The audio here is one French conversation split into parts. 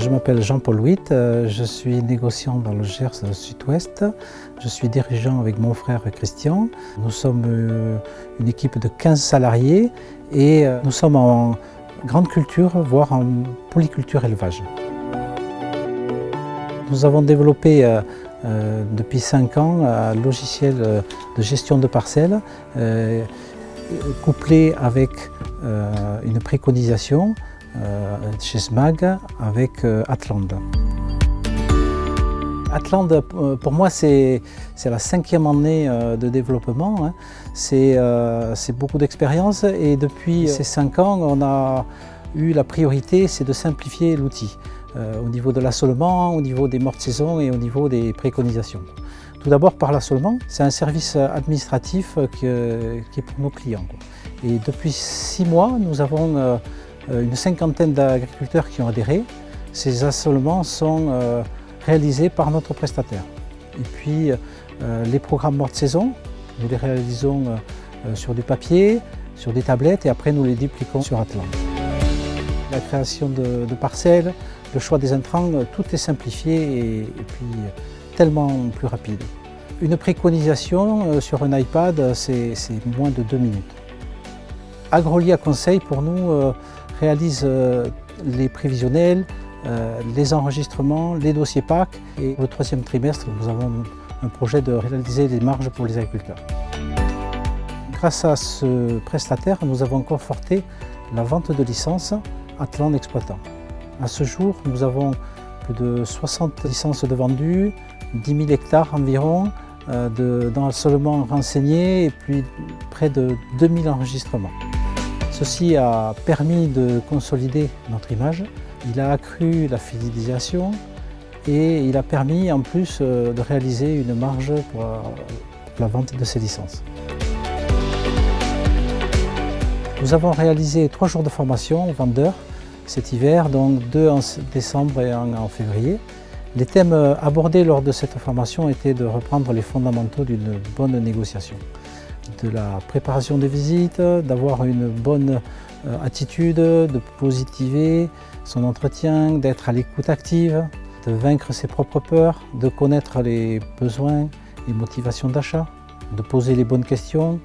Je m'appelle Jean-Paul Witt, je suis négociant dans le Gers Sud-Ouest. Je suis dirigeant avec mon frère Christian. Nous sommes une équipe de 15 salariés et nous sommes en grande culture, voire en polyculture élevage. Nous avons développé depuis 5 ans un logiciel de gestion de parcelles couplé avec une préconisation chez SMAG avec Atland. Atland, pour moi, c'est la 5e année de développement. C'est beaucoup d'expérience et depuis ces 5 ans, on a eu la priorité, c'est de simplifier l'outil au niveau de l'assolement, au niveau des mortes-saison et au niveau des préconisations. Tout d'abord par l'assolement, c'est un service administratif qui est pour nos clients. Et depuis 6 mois, nous avons une 50aine d'agriculteurs qui ont adhéré. Ces assolements sont réalisés par notre prestataire. Et puis les programmes morte-saison, nous les réalisons sur du papier, sur des tablettes et après nous les dupliquons sur Atland. La création de parcelles, le choix des intrants, tout est simplifié et puis tellement plus rapide. Une préconisation sur un iPad, c'est moins de 2 minutes. Agrolia Conseil, pour nous, réalise les prévisionnels, les enregistrements, les dossiers PAC. Et pour le 3e trimestre, nous avons un projet de réaliser les marges pour les agriculteurs. Grâce à ce prestataire, nous avons conforté la vente de licences Atland exploitant. À ce jour, nous avons plus de 60 licences de vendues, 10 000 hectares environ d'ensolements renseignés et puis près de 2000 enregistrements. Ceci a permis de consolider notre image, il a accru la fidélisation et il a permis en plus de réaliser une marge pour la vente de ces licences. Nous avons réalisé 3 jours de formation aux vendeurs cet hiver, donc 2 en décembre et 1 en février. Les thèmes abordés lors de cette formation étaient de reprendre les fondamentaux d'une bonne négociation, de la préparation des visites, d'avoir une bonne attitude, de positiver son entretien, d'être à l'écoute active, de vaincre ses propres peurs, de connaître les besoins et motivations d'achat, de poser les bonnes questions,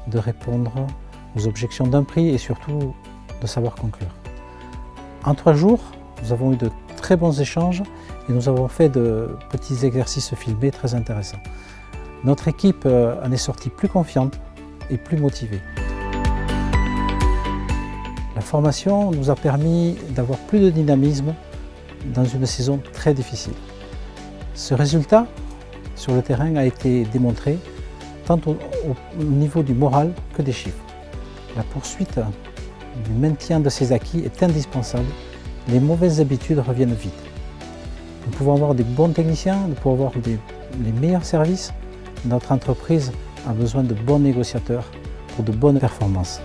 de répondre aux objections d'un prix et surtout de savoir conclure. En 3 jours, nous avons eu de très bons échanges et nous avons fait de petits exercices filmés très intéressants. Notre équipe en est sortie plus confiante et plus motivée. La formation nous a permis d'avoir plus de dynamisme dans une saison très difficile. Ce résultat sur le terrain a été démontré tant au niveau du moral que des chiffres. La poursuite du maintien de ces acquis est indispensable. Les mauvaises habitudes reviennent vite. Nous pouvons avoir des bons techniciens, nous pouvons avoir les meilleurs services. Notre entreprise a besoin de bons négociateurs pour de bonnes performances.